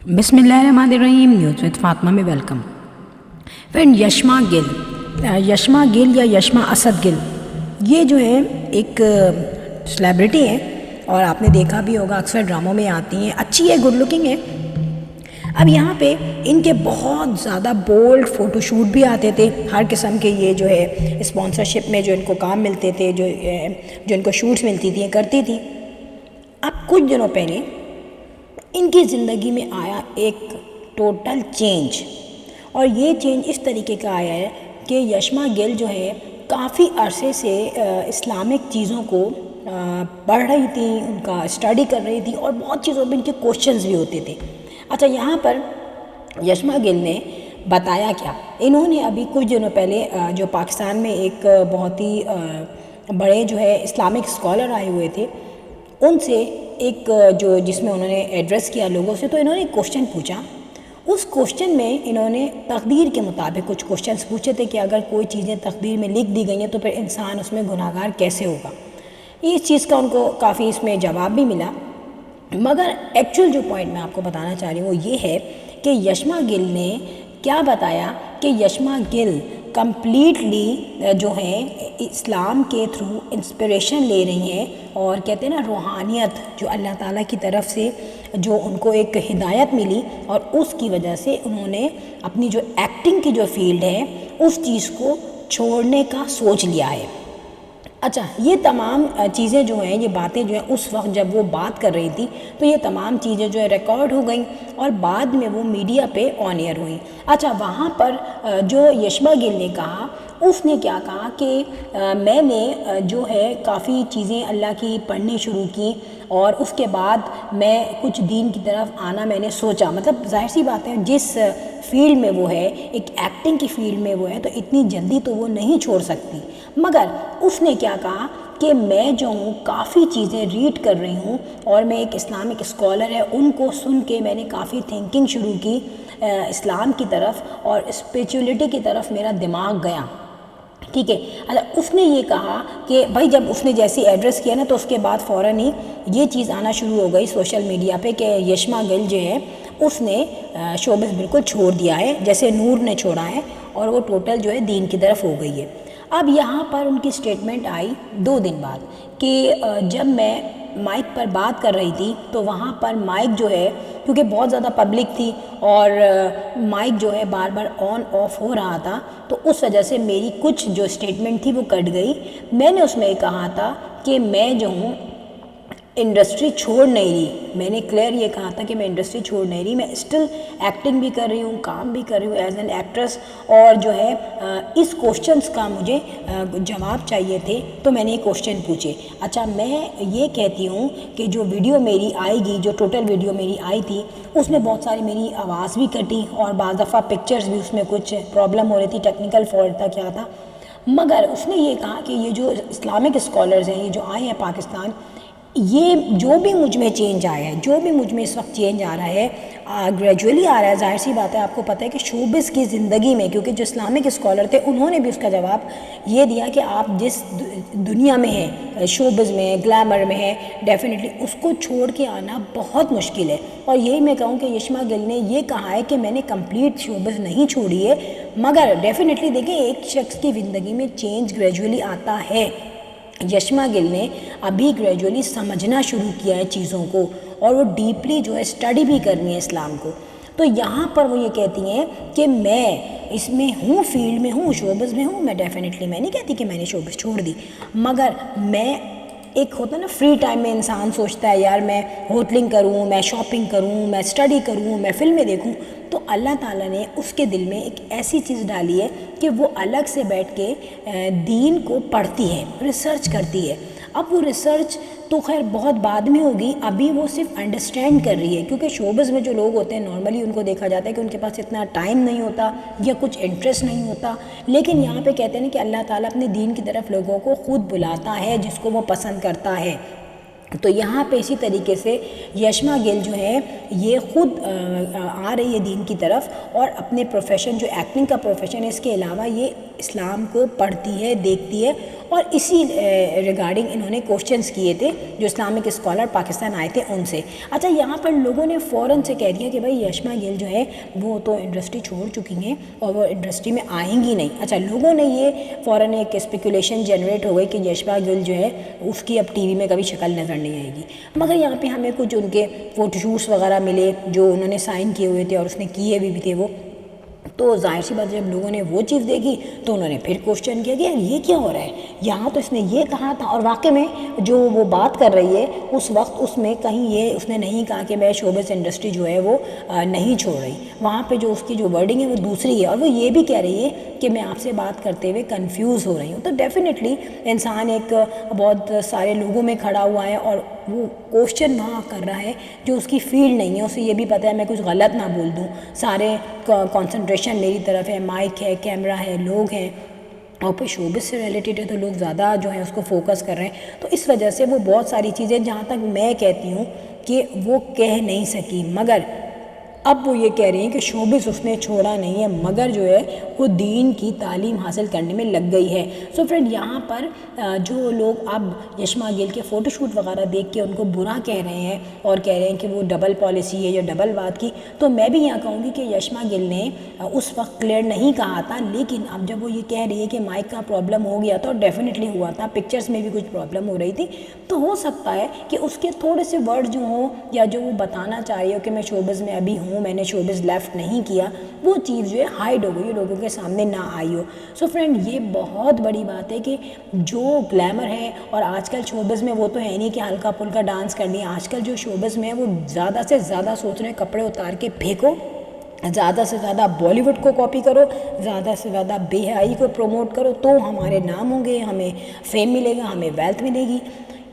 बिस्मिल्लाहिर्रहमानिर्रहीम। News with Fatima में welcome. Friend, Yashma Gill या यशमा असद गिल, ये जो है एक सेलिब्रिटी है और आपने देखा भी होगा, अक्सर ड्रामों में आती हैं, अच्छी है, गुड लुकिंग है। अब यहाँ पे इनके बहुत ज़्यादा बोल्ड फ़ोटोशूट भी आते थे, हर किस्म के, ये जो है स्पॉन्सरशिप में जो इनको काम मिलते थे, जो इनको शूट्स मिलती थी, करती थी। अब कुछ दिनों पहले इनकी ज़िंदगी में आया एक टोटल चेंज, और ये चेंज इस तरीके का आया है कि यशमा गिल जो है काफ़ी अरसे से इस्लामिक चीज़ों को पढ़ रही थी, उनका स्टडी कर रही थी, और बहुत चीज़ों में इनके क्वेश्चंस भी होते थे। अच्छा, यहाँ पर यशमा गिल ने बताया क्या, इन्होंने अभी कुछ दिनों पहले जो पाकिस्तान में एक बहुत ही बड़े जो है इस्लामिक स्कॉलर आए हुए थे, उनसे एक जो जिसमें उन्होंने एड्रेस किया लोगों से, तो इन्होंने एक क्वेश्चन पूछा। उस क्वेश्चन में इन्होंने तकदीर के मुताबिक कुछ क्वेश्चंस पूछे थे कि अगर कोई चीज़ें तकदीर में लिख दी गई हैं तो फिर इंसान उसमें गुनाहगार कैसे होगा। इस चीज़ का उनको काफ़ी इसमें जवाब भी मिला, मगर एक्चुअल जो पॉइंट मैं आपको बताना चाह रही हूँ वो ये है कि यशमा गिल ने क्या बताया कि यशमा गिल कम्प्लीटली जो है इस्लाम के थ्रू इंस्पिरेशन ले रही हैं, और कहते हैं ना, रूहानियत जो अल्लाह ताला की तरफ से जो उनको एक हिदायत मिली, और उसकी वजह से उन्होंने अपनी जो एक्टिंग की जो फील्ड है उस चीज़ को छोड़ने का सोच लिया है। अच्छा, ये तमाम चीज़ें जो हैं, ये बातें जो हैं, उस वक्त जब वो बात कर रही थी तो ये तमाम चीज़ें जो है रिकॉर्ड हो गई और बाद में वो मीडिया पे ऑन एयर हुई। अच्छा, वहाँ पर जो यशमा गिल ने कहा, उसने क्या कहा कि मैंने जो है काफ़ी चीज़ें अल्लाह की पढ़नी शुरू की, और उसके बाद मैं कुछ दीन की तरफ आना मैंने सोचा। मतलब जाहिर सी बात है, जिस फील्ड में वो है, एक एक्टिंग की फील्ड में वो है, तो इतनी जल्दी तो वो नहीं छोड़ सकती। मगर उसने क्या कहा कि मैं जो हूँ काफ़ी चीज़ें रीड कर रही हूँ, और मैं एक इस्लामिक स्कॉलर है, उनको सुन के मैंने काफ़ी थिंकिंग शुरू की इस्लाम की तरफ, और स्पिरिचुअलिटी की तरफ मेरा दिमाग गया। ठीक है। अच्छा, उसने ये कहा कि भाई, जब उसने जैसे एड्रेस किया ना, तो उसके बाद फ़ौरन ही ये चीज़ आना शुरू हो गई सोशल मीडिया पे कि यशमा गिल जो है उसने शोबिज़ बिल्कुल छोड़ दिया है, जैसे नूर ने छोड़ा है, और वो टोटल जो है दीन की तरफ हो गई है। अब यहाँ पर उनकी स्टेटमेंट आई 2 दिन बाद कि जब मैं माइक पर बात कर रही थी तो वहाँ पर माइक जो है, क्योंकि बहुत ज़्यादा पब्लिक थी और माइक जो है बार बार ऑन ऑफ हो रहा था, तो उस वजह से मेरी कुछ जो स्टेटमेंट थी वो कट गई। मैंने उसमें कहा था कि मैं जो हूँ इंडस्ट्री छोड़ नहीं रही, मैंने क्लियर ये कहा था कि मैं इंडस्ट्री छोड़ नहीं रही, मैं स्टिल एक्टिंग भी कर रही हूँ, काम भी कर रही हूँ एज एन एक्ट्रेस, और जो है इस क्वेश्चंस का मुझे जवाब चाहिए थे, तो मैंने ये क्वेश्चन पूछे। अच्छा, मैं ये कहती हूँ कि जो वीडियो मेरी आएगी, जो टोटल वीडियो मेरी आई थी, उसमें बहुत सारी मेरी आवाज़ भी कटी, और बाज़ दफ़ा पिक्चर्स भी उसमें कुछ प्रॉब्लम हो रही थी, टेक्निकल फॉल्ट था, क्या था। मगर उसने ये कहा कि ये जो इस्लामिक स्कॉलर्स हैं, ये जो आए हैं पाकिस्तान, ये जो भी मुझ में चेंज आया है, जो भी मुझ में इस वक्त चेंज आ रहा है, ग्रेजुअली आ रहा है। जाहिर सी बात है, आपको पता है कि शोबिज़ की ज़िंदगी में, क्योंकि जो इस्लामिक स्कॉलर थे उन्होंने भी उसका जवाब ये दिया कि आप जिस दुनिया में हैं, शोबिज़ में, ग्लैमर में है, डेफिनेटली उसको छोड़ के आना बहुत मुश्किल है। और यही मैं कहूँ कि यशमा गिल ने ये कहा है कि मैंने कंप्लीट शोबिज़ नहीं छोड़ी है, मगर डेफिनेटली देखें, एक शख्स की ज़िंदगी में चेंज ग्रेजुअली आता है। यशमा गिल ने अभी ग्रेजुअली समझना शुरू किया है चीज़ों को, और वो डीपली जो है स्टडी भी करनी है इस्लाम को। तो यहाँ पर वो ये कहती हैं कि मैं इसमें हूँ, फील्ड में हूँ, शोबिज़ में हूँ, मैं डेफिनेटली, मैं नहीं कहती कि मैंने शोबिज़ छोड़ दी, मगर मैं, एक होता है ना, फ्री टाइम में इंसान सोचता है, यार मैं होटलिंग करूँ, मैं शॉपिंग करूँ, मैं स्टडी करूँ, मैं फ़िल्में देखूँ, तो अल्लाह ताला ने उसके दिल में एक ऐसी चीज़ डाली है कि वो अलग से बैठ के दीन को पढ़ती है, रिसर्च करती है। अब वो रिसर्च तो खैर बहुत बाद में होगी, अभी वो सिर्फ अंडरस्टैंड कर रही है, क्योंकि शोबिज़ में जो लोग होते हैं नॉर्मली उनको देखा जाता है कि उनके पास इतना टाइम नहीं होता या कुछ इंटरेस्ट नहीं होता, लेकिन यहाँ पे कहते हैं ना कि अल्लाह ताला अपने दीन की तरफ लोगों को ख़ुद बुलाता है जिसको वो पसंद करता है। तो यहाँ पे इसी तरीके से यशमा गिल जो है ये ख़ुद आ रही है दीन की तरफ, और अपने प्रोफेशन, जो एक्टिंग का प्रोफेशन है, इसके अलावा ये इस्लाम को पढ़ती है, देखती है, اور اسی ریگارڈنگ انہوں نے کوشچنس کیے تھے جو اسلامک اسکالر پاکستان آئے تھے ان سے۔ اچھا یہاں پر لوگوں نے فوراً سے کہہ دیا کہ بھائی یشما گل جو ہے وہ تو انڈسٹری چھوڑ چکی ہیں اور وہ انڈسٹری میں آئیں گی نہیں۔ اچھا لوگوں نے یہ فوراً ایک اسپیکولیشن جنریٹ ہو گئی کہ یشما گل جو ہے اس کی اب ٹی وی میں کبھی شکل نظر نہیں آئے گی، مگر یہاں پہ ہمیں کچھ ان کے فوٹو شوٹس وغیرہ ملے جو انہوں نے سائن کیے ہوئے تھے اور اس نے کیے بھی تھے وہ، تو ظاہر سی بات جب لوگوں نے وہ چیز دیکھی تو انہوں نے پھر کوشچن کیا کہ یار یہ کیا ہو رہا ہے، یہاں تو اس نے یہ کہا تھا، اور واقع میں جو وہ بات کر رہی ہے اس وقت اس میں کہیں یہ اس نے نہیں کہا کہ میں شوبز انڈسٹری جو ہے وہ نہیں چھوڑ رہی، وہاں پہ جو اس کی جو ورڈنگ ہے وہ دوسری ہے، اور وہ یہ بھی کہہ رہی ہے کہ میں آپ سے بات کرتے ہوئے کنفیوز ہو رہی ہوں۔ تو ڈیفینیٹلی انسان ایک بہت سارے لوگوں میں کھڑا ہوا ہے اور وہ کوشچن وہاں کر رہا ہے جو اس کی فیلڈ نہیں ہے، اسے یہ بھی پتہ ہے میں کچھ غلط نہ بول دوں، سارے کانسنٹریشن میری طرف ہے، مائک ہے، کیمرہ ہے، لوگ ہیں، اور پھر شوبز سے ریلیٹڈ ہے تو لوگ زیادہ جو ہیں اس کو فوکس کر رہے ہیں، تو اس وجہ سے وہ بہت ساری چیزیں جہاں تک میں کہتی ہوں کہ وہ کہہ نہیں سکی، مگر اب وہ یہ کہہ رہی ہیں کہ شوبز اس نے چھوڑا نہیں ہے، مگر جو ہے وہ دین کی تعلیم حاصل کرنے میں لگ گئی ہے۔ سو فرینڈ یہاں پر جو لوگ اب یشما گل کے فوٹو شوٹ وغیرہ دیکھ کے ان کو برا کہہ رہے ہیں اور کہہ رہے ہیں کہ وہ ڈبل پالیسی ہے یا ڈبل بات کی، تو میں بھی یہاں کہوں گی کہ یشما گل نے اس وقت کلیئر نہیں کہا تھا، لیکن اب جب وہ یہ کہہ رہی ہے کہ مائک کا پرابلم ہو گیا تھا، اور ڈیفینیٹلی ہوا تھا، پکچرز میں بھی کچھ پرابلم ہو رہی تھی، تو ہو سکتا ہے کہ اس کے تھوڑے سے ورڈ جو ہوں یا جو وہ بتانا چاہ رہی ہو کہ میں شوبز میں ابھی ہوں، میں نے شوبز لیفٹ نہیں کیا، وہ چیز جو ہے ہائیڈ ہو گئی، لوگوں کے سامنے نہ آئی ہو۔ سو فرینڈ یہ بہت بڑی بات ہے کہ جو گلیمر ہے، اور آج کل شوبز میں وہ تو ہے نہیں کہ ہلکا پھلکا ڈانس کرنی ہے، آج کل جو شوبز میں ہے وہ زیادہ سے زیادہ سوچ رہے ہیں کپڑے اتار کے پھینکو، زیادہ سے زیادہ بالی ووڈ کو کاپی کرو، زیادہ سے زیادہ بے حیائی کو پروموٹ کرو، تو ہمارے نام ہوں گے، ہمیں فیم ملے گا، ہمیں ویلتھ ملے گی۔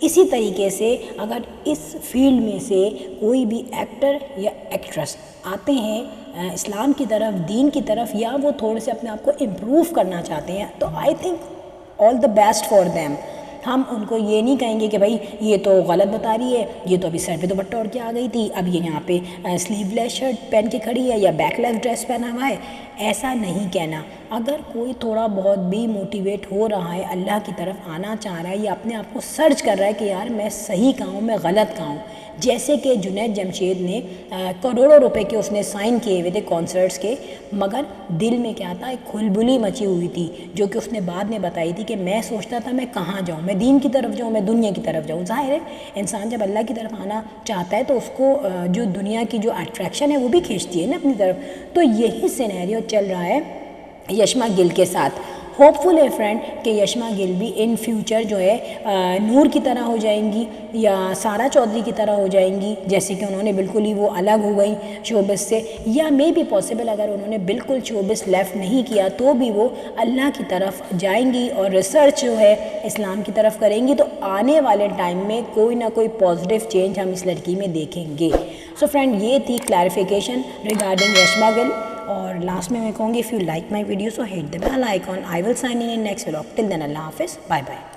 اسی طریقے سے اگر اس فیلڈ میں سے کوئی بھی ایکٹر یا ایکٹریس آتے ہیں اسلام کی طرف، دین کی طرف، یا وہ تھوڑے سے اپنے آپ کو امپروو کرنا چاہتے ہیں، تو I think all the best for them. ہم ان کو یہ نہیں کہیں گے کہ بھائی یہ تو غلط بتا رہی ہے، یہ تو ابھی سر پہ دوپٹہ اوڑھ کے آ گئی تھی، اب یہ یہاں پہ سلیو لیس شرٹ پہن کے کھڑی ہے یا بیک لیس ڈریس پہنا ہوا ہے، ایسا نہیں کہنا۔ اگر کوئی تھوڑا بہت بھی موٹیویٹ ہو رہا ہے، اللہ کی طرف آنا چاہ رہا ہے، یا اپنے آپ کو سرچ کر رہا ہے کہ یار میں صحیح کہاں ہوں، میں غلط کہاں ہوں، جیسے کہ جنید جمشید نے کروڑوں روپے کے اس نے سائن کیے ہوئے تھے کانسرٹس کے، مگر دل میں کیا تھا، ایک کھلبلی مچی ہوئی تھی، جو کہ اس نے بعد میں بتائی تھی کہ میں سوچتا تھا میں کہاں جاؤں، میں دین کی طرف جاؤں، میں دنیا کی طرف جاؤں۔ ظاہر ہے انسان جب اللہ کی طرف آنا چاہتا ہے تو اس کو جو دنیا کی جو اٹریکشن ہے وہ بھی کھینچتی ہے نا اپنی طرف، تو یہی سینیریو چل رہا ہے یشما گل کے ساتھ۔ ہوپ فل ہے فرینڈ کہ یشما گل بھی ان فیوچر جو ہے نور کی طرح ہو جائیں گی یا سارا چودھری کی طرح ہو جائیں گی، جیسے کہ انہوں نے بالکل ہی وہ الگ ہو گئی شوبز سے، یا مے بھی پاسبل اگر انہوں نے بالکل شوبز لیفٹ نہیں کیا تو بھی وہ اللہ کی طرف جائیں گی اور ریسرچ جو ہے اسلام کی طرف کریں گی، تو آنے والے ٹائم میں کوئی نہ کوئی پازیٹیو چینج ہم اس لڑکی میں دیکھیں گے۔ سو فرینڈ یہ تھی کلیریفیکیشن ریگارڈنگ یشما گل، اور لاسٹ میں کہوں گی if you like my video so hit the bell icon, I will sign in next vlog, till then اللہ حافظ، بائے بائے۔